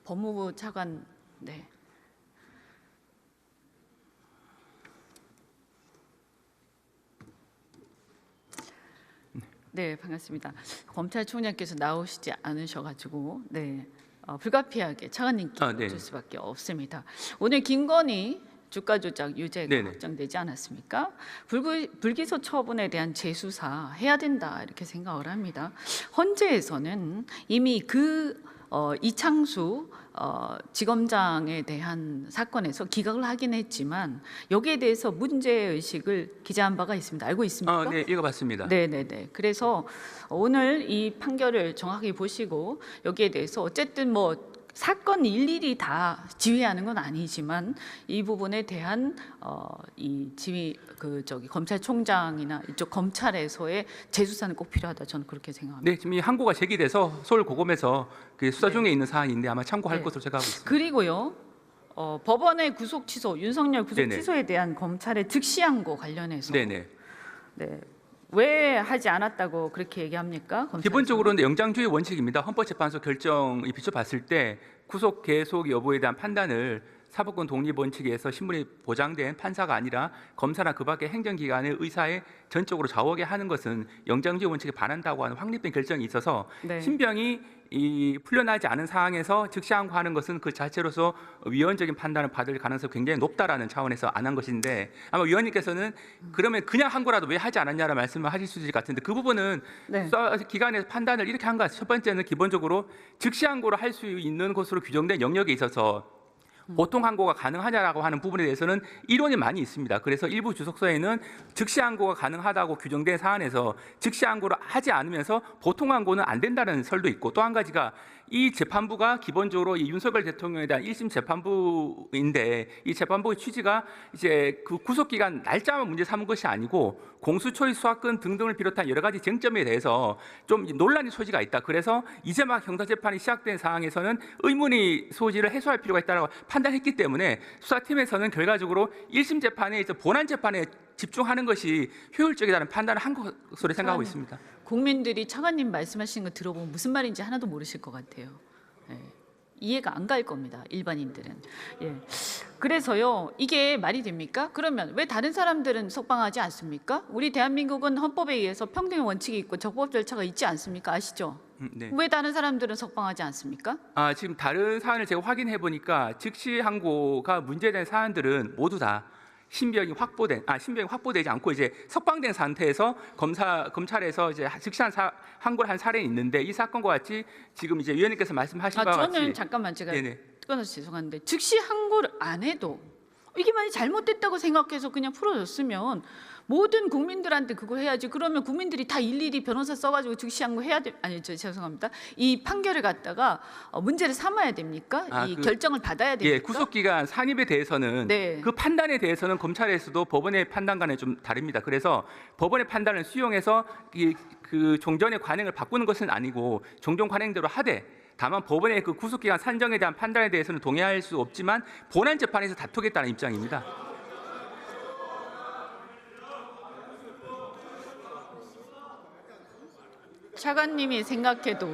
법무부 차관. 네. 네, 반갑습니다. 검찰총장께서 나오시지 않으셔가지고 불가피하게 차관님께 네. 줄 수밖에 없습니다. 오늘 김건희 주가 조작 유죄가 네네. 확정되지 않았습니까? 불기소 처분에 대한 재수사 해야 된다 이렇게 생각을 합니다. 헌재에서는 이미 이창수 지검장에 대한 사건에서 기각을 하긴 했지만 여기에 대해서 문제 의식을 기재한 바가 있습니다. 알고 있습니까? 네, 읽어봤습니다. 네네네. 그래서 오늘 이 판결을 정확히 보시고 여기에 대해서 어쨌든 사건 일일이 다 지휘하는 건 아니지만 이 부분에 대한 이 지휘 검찰총장이나 이쪽 검찰에서의 재수사는 꼭 필요하다. 저는 그렇게 생각합니다. 네, 지금 이 항고가 제기돼서 서울 고검에서 그 수사 중에 있는 사안인데 아마 참고할 네. 것으로 제가 하고 있습니다. 그리고요. 법원의 구속 취소, 윤석열 구속 네네. 취소에 대한 검찰의 즉시 항고 관련해서 네네. 네. 왜 하지 않았다고 그렇게 얘기합니까? 검찰에서? 기본적으로는 영장주의 원칙입니다. 헌법재판소 결정이 비춰봤을 때 구속 계속 여부에 대한 판단을 사법권 독립 원칙에 의해서 신분이 보장된 판사가 아니라 검사나 그 밖의 행정기관의 의사에 전적으로 좌우하게 하는 것은 영장주의 원칙에 반한다고 하는 확립된 결정이 있어서 네. 신병이 풀려나지 않은 상황에서 즉시 항고하는 것은 그 자체로서 위헌적인 판단을 받을 가능성이 굉장히 높다라는 차원에서 안 한 것인데 아마 위원님께서는 그러면 그냥 항고라도 왜 하지 않았냐라는 말씀을 하실 수 있을 것 같은데 그 부분은 네. 수사 기관에서 판단을 이렇게 한 것 같아요. 첫 번째는 기본적으로 즉시 항고를 할 수 있는 것으로 규정된 영역에 있어서 보통 항고가 가능하냐라고 하는 부분에 대해서는 이론이 많이 있습니다. 그래서 일부 주석서에는 즉시 항고가 가능하다고 규정된 사안에서 즉시 항고를 하지 않으면서 보통 항고는 안 된다는 설도 있고 또 한 가지가 이 재판부가 기본적으로 이 윤석열 대통령에 대한 1심 재판부인데 이 재판부의 취지가 이제 그 구속기간 날짜만 문제 삼은 것이 아니고 공수처의 수사권 등등을 비롯한 여러 가지 쟁점에 대해서 좀 논란의 소지가 있다. 그래서 이제 막 형사재판이 시작된 상황에서는 의문의 소지를 해소할 필요가 있다고 판단했기 때문에 수사팀에서는 결과적으로 1심 재판에 이제 본안 재판에 집중하는 것이 효율적이라는 판단을 한 것으로 생각하고 있습니다. 국민들이 차관님 말씀하시는 거 들어보면 무슨 말인지 하나도 모르실 것 같아요. 이해가 안 갈 겁니다. 일반인들은. 그래서요. 이게 말이 됩니까? 그러면 왜 다른 사람들은 석방하지 않습니까? 우리 대한민국은 헌법에 의해서 평등의 원칙이 있고 적법 절차가 있지 않습니까? 아시죠? 네. 왜 다른 사람들은 석방하지 않습니까? 지금 다른 사안을 제가 확인해 보니까 즉시 항고가 문제된 사안들은 모두 다 신병이 확보되지 않고 이제 석방된 상태에서 검찰에서 이제 즉시한 항고를 한 사례는 있는데 이 사건과 같이 지금 이제 위원님께서 말씀하신 바와 같이 저는 잠깐만 제가 네네. 끊어서 죄송한데 즉시 항고를 안 해도 이게 만약 잘못됐다고 생각해서 그냥 풀어줬으면 모든 국민들한테 그거 해야지. 그러면 국민들이 다 일일이 변호사 써가지고 즉시 항고 해야 돼. 죄송합니다. 이 판결을 갖다가 문제를 삼아야 됩니까? 이 결정을 받아야 됩니까? 구속기간 산입에 대해서는 네. 그 판단에 대해서는 검찰에서도 법원의 판단과는 좀 다릅니다. 그래서 법원의 판단을 수용해서 그 종전의 관행을 바꾸는 것은 아니고 종전 관행대로 하되 다만 법원의 그 구속기간 산정에 대한 판단에 대해서는 동의할 수 없지만 본안 재판에서 다투겠다는 입장입니다. 차관님이 생각해도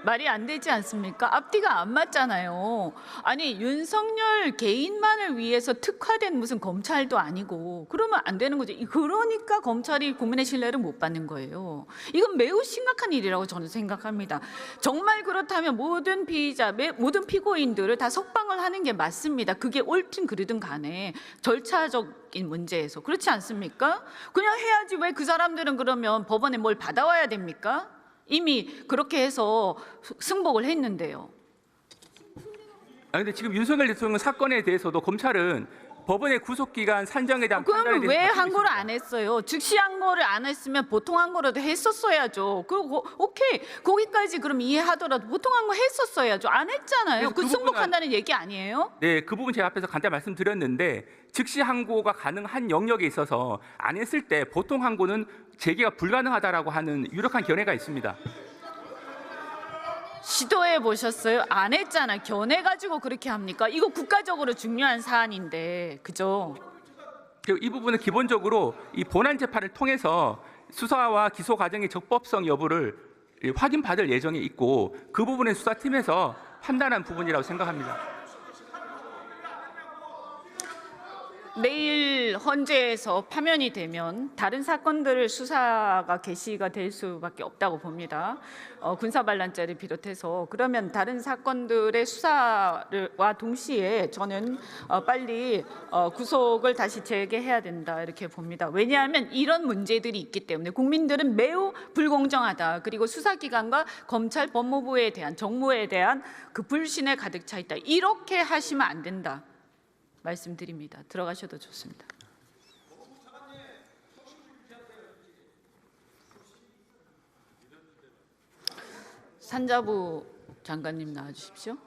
말이 안 되지 않습니까? 앞뒤가 안 맞잖아요. 아니 윤석열 개인만을 위해서 특화된 무슨 검찰도 아니고 그러면 안 되는 거죠. 그러니까 검찰이 국민의 신뢰를 못 받는 거예요. 이건 매우 심각한 일이라고 저는 생각합니다. 정말 그렇다면 모든 피의자, 모든 피고인들을 다 석방을 하는 게 맞습니다. 그게 옳든 그르든 간에 절차적인 문제에서 그렇지 않습니까? 그냥 해야지 왜 그 사람들은 그러면 법원에 뭘 받아와야 됩니까? 이미 그렇게 해서 승복을 했는데요. 근데 지금 윤석열 대통령 사건에 대해서도 검찰은 법원의 구속기간 산정에 대한 판단에 그러면 대해서 왜 항고를 안 했어요? 즉시 항고를 안 했으면 보통 항고라도 했었어야죠. 그리고 오케이 거기까지 그럼 이해하더라도 보통 항고 했었어야죠. 안 했잖아요. 그 승복한다는 얘기 아니에요? 네, 그 부분 제가 앞에서 간단히 말씀드렸는데 즉시 항고가 가능한 영역에 있어서 안 했을 때 보통 항고는 재개가 불가능하다라고 하는 유력한 견해가 있습니다. 시도해 보셨어요? 안 했잖아. 견해가지고 그렇게 합니까? 이거 국가적으로 중요한 사안인데, 그죠? 이 부분은 기본적으로 이 본안 재판을 통해서 수사와 기소 과정의 적법성 여부를 확인받을 예정에 있고 그 부분은 수사팀에서 판단한 부분이라고 생각합니다. 내일 헌재에서 파면이 되면 다른 사건들 수사가 개시가 될 수밖에 없다고 봅니다. 군사반란죄를 비롯해서 그러면 다른 사건들의 수사와 동시에 저는 빨리 구속을 다시 재개해야 된다 이렇게 봅니다. 왜냐하면 이런 문제들이 있기 때문에 국민들은 매우 불공정하다. 그리고 수사기관과 검찰, 법무부에 대한 정무에 대한 그 불신에 가득 차 있다. 이렇게 하시면 안 된다. 말씀드립니다. 들어가셔도 좋습니다. 산자부 장관님 나와주십시오.